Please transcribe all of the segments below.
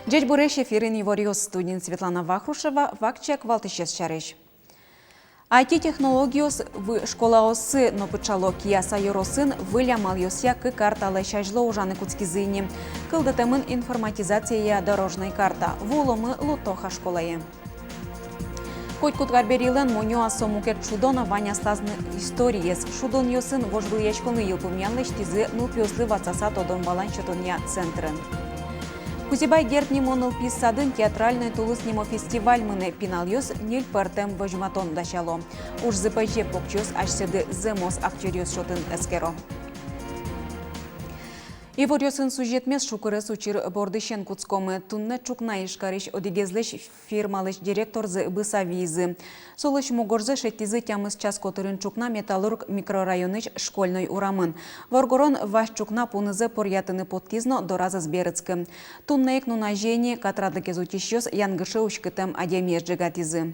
Джеч буреш ефирин Ивориос студент Светлана Вахрушева вакчек валтышес шареш. IT-технологиос в школаосы нопычало кияса йоросын вылямал йося к карта лещажло ужаны куцкизыни. Кылдытымын информатизация дорожной карта. Вуломы лутоха школае. Котькут гарберилен монюа сомукет шудона ваня стазны историес. Шудон йосын вожбыл ячконы йылпумянлы штизы нупиослы вацаса тодон баланчатония центрын. Кузибай гертни моныл писсадын театральный тулыснимо фестиваль мыны пиналйос нил партем вожматон дачало. Уж зыпайче покчос ашседы зэмос актериос шотын эскеро. Ивориосын сюжетмес шукырыс учир бордышен куцкомы тунны чукна ишкариш одигезлеш фирмалыш директор зы бысавизы. Солыш мугорзы шеттизы тямыс час котырын чукна металлург микрорайоныш школьной урамын. Воргорон ваш чукна пунызы порятыны подкизно доразы сберыцкы. Туннейк нунажение катрадлыке зутищёс янгышы ушкытым адемежджигатизы.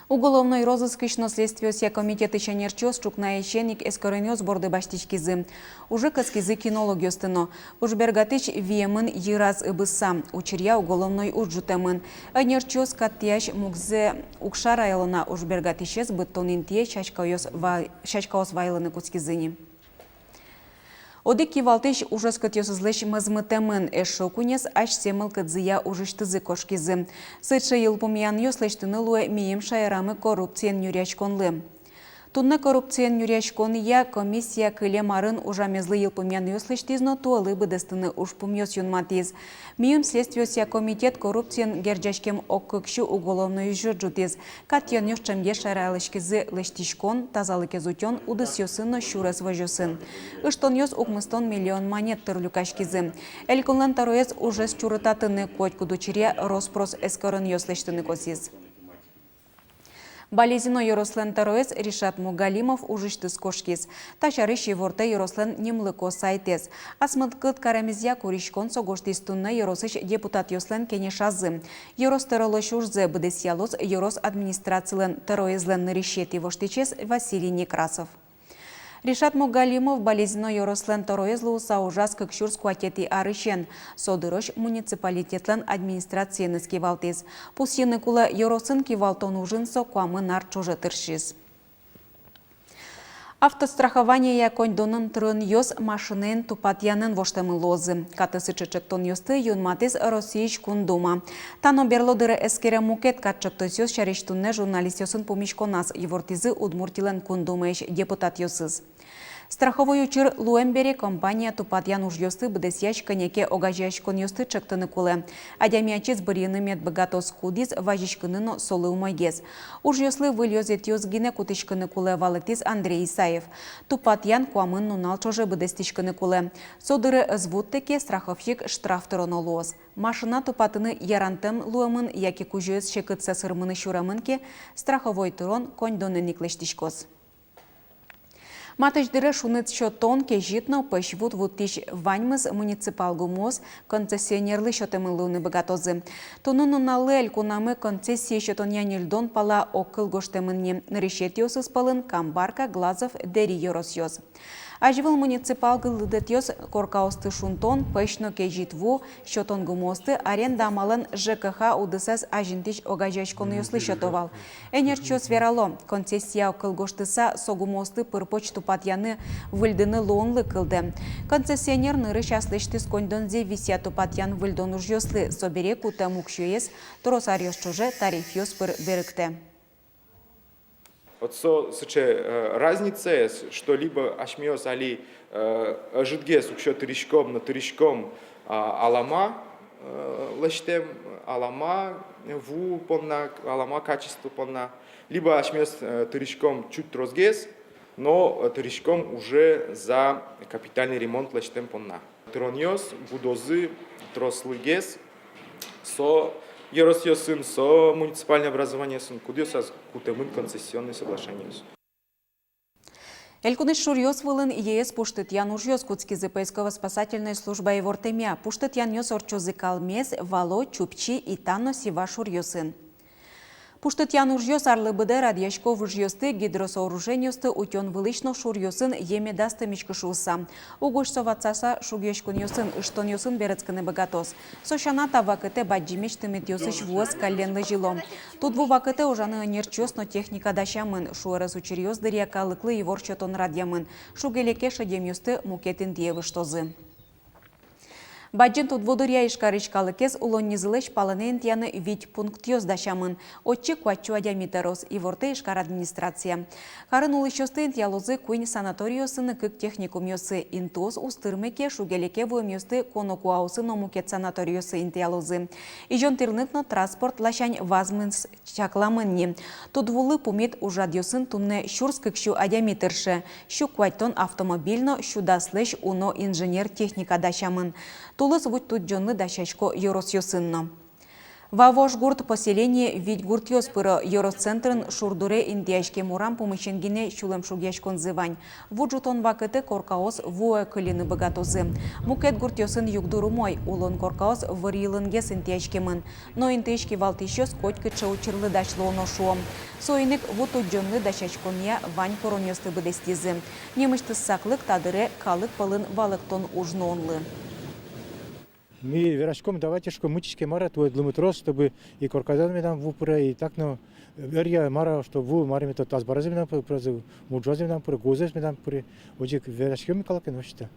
Уголовной розыск ично-следствия комитеты чанерчос чукна ещеник эскоренёс борды баштичкизы. Уже каскизы кинологиостыно. Уж бергатыч виемын йыраз ыбыса. Учирья уголовной уджутемын. Анерчос каттияш мукзе укша районына уж бергатычес быттонинтие шачкаос вайлыны куцкизыни. Одик кивалтыш ужас кытёсызлеш мазмытемын эшо кунес аш семыл кыдзыя ужыштызы кошкизы. Сытшы йылпумян йослештыны луэ мием шайрамы коррупциен юрячконлы. Тунна коррупциен юрячкон комиссия кыле марын ужамезлы йылпумян йослештизно туалы быдыстыны ушпумьёс юнматиз. Мием следствия комитет коррупциен герджашкем оккыкшу уголовную журджутиз. Катьон йошчемге шайралышкизы лештишкон тазалыке зутён удысёсыно шурес вожёсын. Ыштон йос укмыстон миллион монет тырлюкашкизы. Элькунлан тароез ужес чурытатыны котьку дочере роспрос эскорын йослештыны косиз. Болезино Ярослен Тароес Ришат Мугалимов ужыштыз кошкиз. Ташарыш еворте Ярослен немлыко сайтез. Асмыткыт карамизя куришкон согоштиз тунна Яросыш депутат Йослен кенешазы. Ярос таралош ужзе бдесялос Ярос администрациялен Тароезлен нарешети воштичес Василий Некрасов. Ришат Мугалимов болезино Ярослен Тароезлу саужас кыкшурс куатети арышен. Содырош муниципалитетлен администрацияны скивалтез. Пусьены кула Яросын кивалтон ужынсо куамы нар чоже тыршиз. Автострахование коньдонын трын йос машинен тупатьянын воштемы лозы. Катысы чычыктон йосты юнматыз Россиич кундума. Тано берлодыры эскере мукет катчыктыз йос шарештунне журналист йосын помишконас евортизы удмуртилен кундумеш депутат йосыз. Страховой учир Луэмбери компания тупатьян уж йосты бдесяч конеке огажяч кон йосты чыктыны куле. Адямячиз бырьыны мед богатос худиз важичкыныно солы умайгез. Уж йослы выльозет йозгине кутышкыны куле валыктиз Андрей Исаев. Тупатьян куамын нунал чоже бдестичкыны куле. Содыры звуттеке страховщик штрафтыроно лоз. Машина тупатыны ярантем луэмын, яки кужуез шекытса сырмыны шурамынке страховой тырон коньдоны никлештичкоз. Матыждыры шуныц шотон кежитно пэшвуд вуттиш ваньмыз муниципал гумоз концессионерлы шотемылуны богатозы. Тунуну налель кунамы концессии шотон янильдон пала окыл гоштемынне нарешетиосыз палын Камбарка, Глазов, Дери Yorosyoz. Аживыл муниципал гылдетёс коркаосты шунтон пэшно кежитву шотон гумозты аренда амалын ЖКХ удысас ажинтиш огажачконы йослы шотовал. Энерчос верало концессия окыл гоштыса согумозты пырпоч тупатьяны выльдыны лоонлы кылды. Концессионер ныры шаслыштыз коньдонзе вися тупатьян выльдон уж йослы собере кута мукшуез торосарьос чоже тариф йос пыр берыкте. Вот разница, что либо ашмиос али жидгес укшо тыришком на тыришком алама лештем алама ву понна алама качество понна, либо ашмиос тыришком чуть трозгес, но тыришком уже за капитальный ремонт лештем понна. Трониос будозы трослыгес со Яросьёсын со муниципальное образование сын кудесаз кутемын концессионный соглашение. Элькуныш шурьёс вылын ЕС пуштытьян ужьёс куцкизы поисково-спасательной службы Евортемя. Пуштытьян ёс орчозы калмес, вало, чупчи и тано сива шурьёсын. Пуштет Януш йос арлыбыды радиашков жьосты гидросооружениосты утен вылычно шур йосын еме дасты мичкышуса. Угуш соватсаса шугешкун йосын ыштон йосын берецканы богатос. Сошаната вакыте баджимечты метьосыш вуз калленлы жилом. Тут ву вакыте ужаны нерчосно техника дащамын. Шуэрес учерьоз дырья калыклы и ворчотон радиамын. Шугелеке шедем йосты мукетин диевыштозы. Баджин тут водурья ишкаричкалыкез улоннизылеш паланен тяны вить пункт ёздашамын. Отчи квачу диаметрос и ворте ишкар администрация. Харын улышёстын тялозы куин санаториосыны кык техникум ёсы интоз устырмеке шугелеке вуем ёсты конокуаусы номукет санаториосы интялозы. Ижон тирнытно транспорт лашань вазмынс чакламынни. Тут вулы пумет ужадьосын тумне щурс кыкшу диаметрше. Щу квайтон автомобильно, щу даслеш уно инженер техника дашамын. Тулыс вуть тут джонны дащачко Йоросьосынно. Вавош гурт поселение ведь гурт ёспыро Йоросцентрын шурдуре индияшке мурам помыщенгине шулем шугешкон зывань. Вуджутон вакыты коркаос вуэ кылины богатозы. Мукет гурт ёсын югдуру мой, улон коркаос варилынге синтияшкемын. Но интияшки валтишёс котькыча учырлы дашлооно шуом. Соиник вут тут джонны дащачкония вань коронёсты быдестизы. Немышты саклык тадыре калык пылын валыктон ужнонлы. Мы верашком давайте что мучички мара твой длумитрос, чтобы и корказан мы там вупре и так но веря мара что ву маре то тазбаразим нам про муджазим нам про гозес мы там про оджик верашком калакен вообще.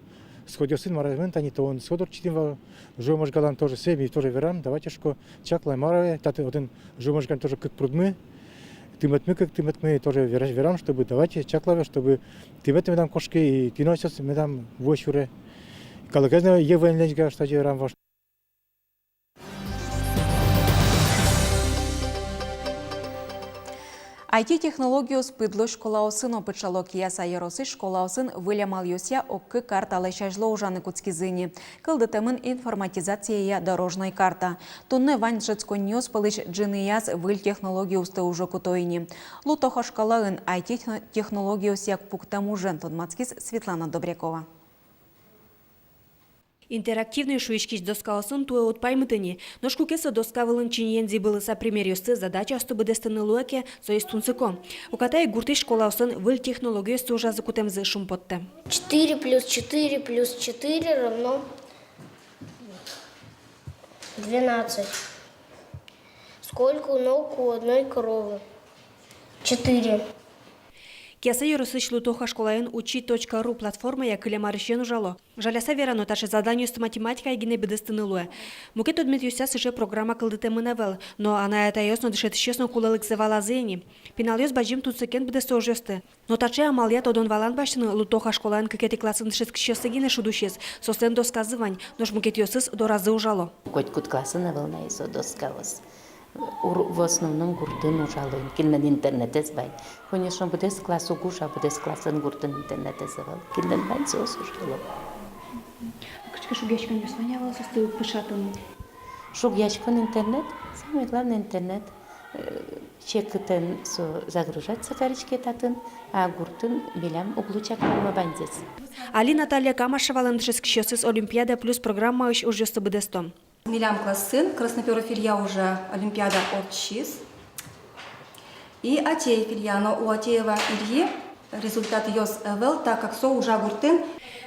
Сходил сын маразмент они то он сходор читим жомож галан тоже семи тоже верам давайте что чакла мара таты один жомож галан тоже как прудмы тиматмы как тиматмы тоже верам чтобы давайте чаклаве чтобы тиматмы там кошки и киносес мы там вошуре. Калыказна евенлечка штади рамваш. IT-технологию спыдло школаусын опычало кияса еросы школаусын вылямал йося оккы карта лешажло ужаны куцкизыни. Кылдытымын информатизация дорожной карта. Тунны вань жецконьёс пылыш джинияс выль технологию усты уже кутоини. Лутоха школаын IT-технологию сяк пуктам ужен Тонмацкис Светлана Добрякова. Интерактивный шуишкич доскаласын туэ отпаймытыни, но шкукеса доска вылын чиньензи былыса примерюсты задача астубы дестыны луэке соистунцыко. Укатай гурты школаусын выль технологию ужазы кутемзы шумпотты. 4 плюс 4 плюс 4 равно 12. Сколько ног у одной коровы? 4. Кеса юрысыч лутоха школаен учи.ру платформа я кылемарышен ужало. Жаляса верано таше заданию с математикой гине бедестыны луэ. Мукет одмет юся сыше программа кылдыте мынавел, но она это ясно дышет честно кулалык завала зени. Пинал ёс баджим тут сыкен бедесто ожесты. Но таче амалят одон валан баштыны лутоха школаен кекети классын дышет кщёсы гине шудушес. Сослен досказывань, нож мукет ёсыс до разы ужало. Хоть кут классы волна и доскалась. В основном гуртын ужалын, килнен интернете збай. Конечно, будес классу гуша, будес классын гуртын интернете звал. Килнен бай зос ужало. Кычка шугячкан ёсванявала состы пышатын. Шугячкан интернет, самое главное интернет. Чекытын загружаться каричке татын, а гуртын билям углучак форма банзес. Али Наталья Камашевалын дышес кщёсыс Олимпиада плюс программа иш ужёсты бедестом. Милям классын, красноперый филья уже Олимпиада отчиз. И Атея фильяно у Атеева Ильи результат ёс эвел, так как со уже гуртын.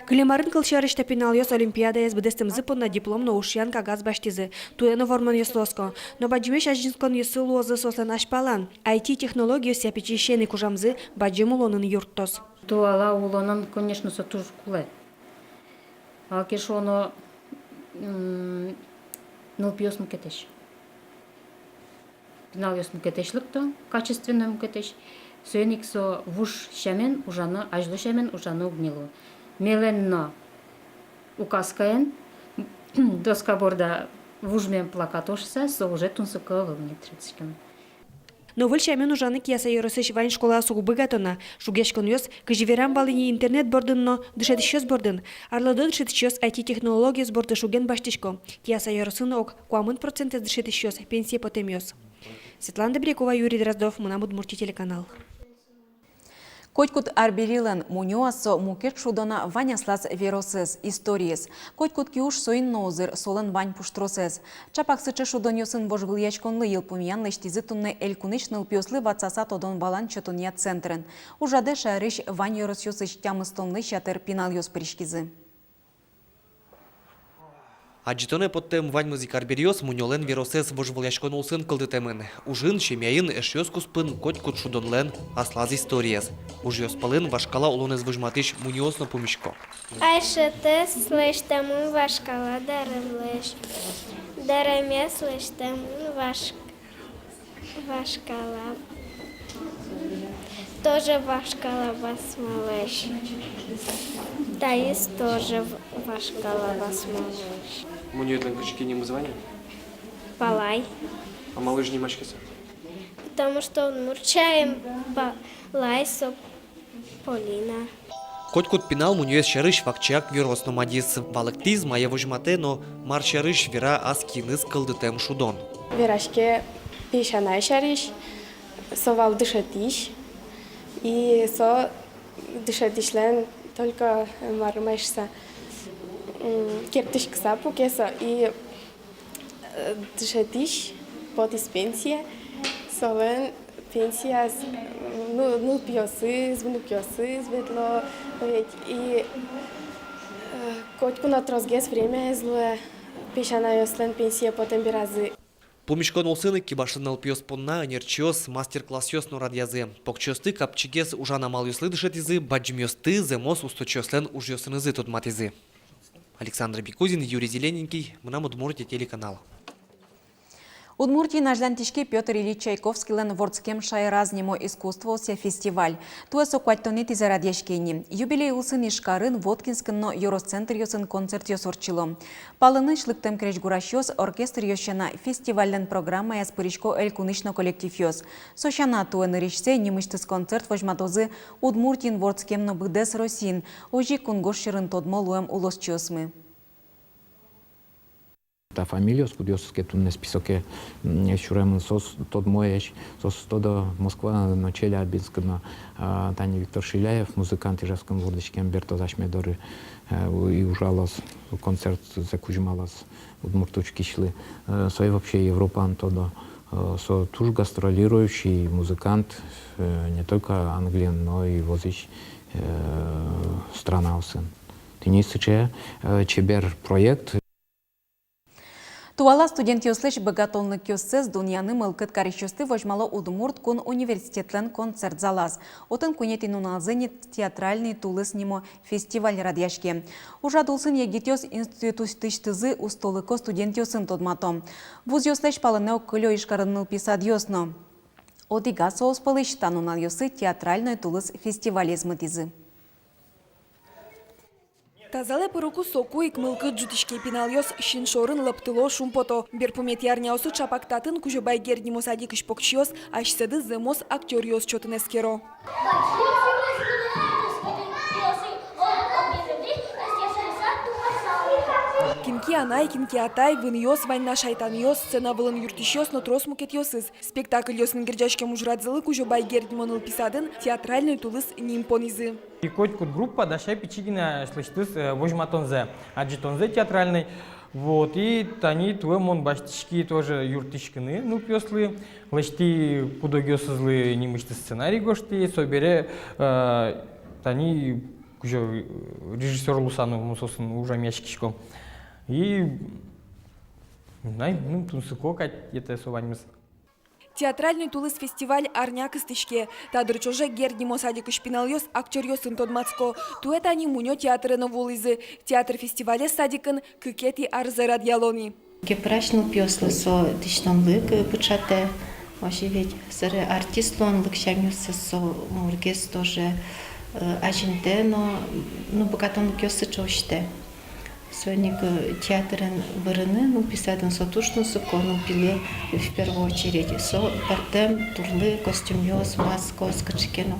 Клемарын кылчарыш тапинал ёс Олимпиада ес бедестем зыпон на диплом на ушьян кагаз баштизы. Туэно форман ёс лоско. Но баджимеш ажинскон ёсы лозы сослен ашпалан. IT-технологию сяпичищены кужамзы баджимулонын юрттос. Туала улонан, конечно, сатуж куле. А кешоно пьёс мукетеш. Пинал ёс мукетешлыкто, качественно мукетеш. Сөйник со вуш шамен ужаны, ажлы шамен ужаны угнилу. Меленно указкаен, доска борда вужмен плакатошса, со уже тунсука вылнетрицким. Но выльчамен ужаны кияса йорысыш вайн школа сугубы гатона. Шугешкон ёс, кыживерам балыни интернет бордынно, дышетищёс бордын. Арлыды дышетищёс IT-технология сборды шуген баштишко. Кияса йорысын ок, куамын процент дышетищёс, пенсия потем ёс. Светлана Добрякова, Юрий Дроздов, Мунамуд Мурти телеканал. Котькут арберилен мунюасо мукет шудона ваняслас веросез историес. Котькут киуш соин нозыр солен вань пуштросез. Чапаксычы шудоньосын вожвыльячконлы елпумиян лештизы тунны элькунычныл пьослы ватсаса тодон балан чотония центрен. Ужаде шарыш вань еросьосыч тямыстонлы чатыр пинал йос пришкизы. Аджитоне поттем вань музик арбериос муньолен веросез вожвыльячкон улсын кылдытемын. Ужын шемяйын эшьёс куспын котькут шудонлен аслаз историес. Ужьёс палын вашкала улонез выжматыш муньосно пумишко. Айшете слыштему вашкала даремлеш. Дареме слыштему вашкала. Тоже вашкала басмалеш. Таис тоже вашкала басмалеш. Муньётлен кычки не звание? Палай. А малыш не мачкаса? Потому что он мурчаем палай со Полина. Котькут пинал муньёс шарыш вакчак веросно мадис валактиз мая выжмате, но мар шарыш вера аскиныз кылдытем шудон. Верашке пешанай шарыш, совал дышатиш. И со дышатишлен только мармешса кептыш ксапу кеса и дышатиш под из пенсии солен пенсия ну пьосы светло ведь и котку на трозгес время злое пешана ёслен пенсия потом биразы. Пумишкон улсыны кибашынал пьёс понна нерчёс мастер-класс ёсно радязы. Покчёсты капчигес ужана мал ёслы дышатизы, баджмёсты земос усточёслен уж ёсынызы тутматизы. Александр Бекузин, Юрий Зелененький, Мнам Удмуртия телеканал. Удмуртии нажлантишке Петр Ильич Чайковский лен вордскем шайразнемо искусство ося фестиваль. Туэсо квальтонети зарадяшкени. Юбилей улсын ишкарын Воткинскын но Юросцентр ёсын концерт ёсорчило. Палыны шлыктем креч гурашёс оркестр ёщана фестивальден программа яспыришко элькунышно коллектив ёс. Сошана туэн ришсе немыштыс концерт вожматозы Удмуртин вордскем но быдес Росин. Ожи кунгош шырын тодмолуем улос чёсмы. Ta familia studiosque tu ne spisoke šurem sos tod mojeś sos todo Moskva no cele albinsk no Tani Viktor Šilejev muzykant iżaskim wordyczkiem Berto Zaśmiedory i użalos koncert zakuzmalas удмурточки шли свой вообще Европан todo so туж гастролирующий музыкант не только Англиан но и возич страна усын. Тинисыче чебер проект. Туала студент ёслыш богатолны кёссез дуньяны мылкыт карищёсты вожмало Удмурт кун университетлен концерт залаз. Отын кунетин уналзыни театральный тулыс нимо фестиваль радяшке. Ужа дулсын егитёс институтыштызы устолыко студент ёсын тодмато. Вуз ёслыш палынео кылё ишкарыныл писад ёсно. Одига соос палыш танунал ёсы театральный тулыс фестивализмытизы. Тазале поруку соку икмылкы джутишке пиналёс шиншорын лаптыло шумпото. Берпумет ярняосы чапактатын кужобай герднимо садик ишпокчиос, ашсады зымос актер ёс чотын эскеро. Кинки анай, кинки атай, вын ёс, вайна шайтан ёс, сцена вылын юртищёс, но трос мукет ёсыз. Спектакль ёсын герджачке мужрадзылы кужобай герднимоныл писадын театральный тулыс нимпонизы. И котькут группа дашай пичигина слыштыс вожматонзе, аджитонзе театральный. Вот, и тани туэмон баштишки тоже юртишкины, ну пёслы, лышти кудогёсызлы нимышты сценарий гошти, собере тани кужо режиссер Лусану мусосын ужамяшкишко. И, най, ну тунсыко кать это суваньмыз. Театральный тулыс фестиваль арняк истишке. Тадырчоже герднимо садик шпиналёс актер ёсын тодмацко. Туэт они мунё театрыны волызы. Театр фестивале садикын кыкети арзы радиалони. Кепрашнул пёслы со тишномлык пычате. Вообще ведь сыры артистлон лыкшамюсы со мургес тоже ажинте, но богатон кёсы чоште. Соник театрын вырыны, ну писадын сотушну сукону пиле в первую очередь. Со партем турлы костюмёс, маско, скачкено.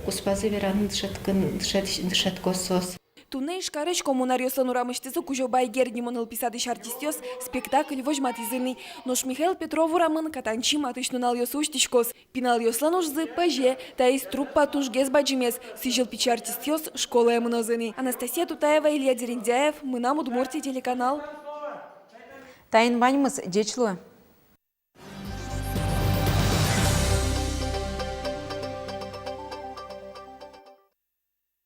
Куспазы вераны дышат косос. Туне ишкарыш коммунарьослан урамыштызы кужо байгерни моныл писадыш артистёс спектакль вожматизыны. Нош Михаил Петров урамын катанчи матышнунал йос уштишкос. Пинал йослан ужзы паже, таис труппа тужгез баджимес. Сижил пичи артистёс школа эмнозыны. Анастасия Тутаева, Илья Дериндяев, Мынам Удмуртия телеканал. Тайын ваньмыз дечлы.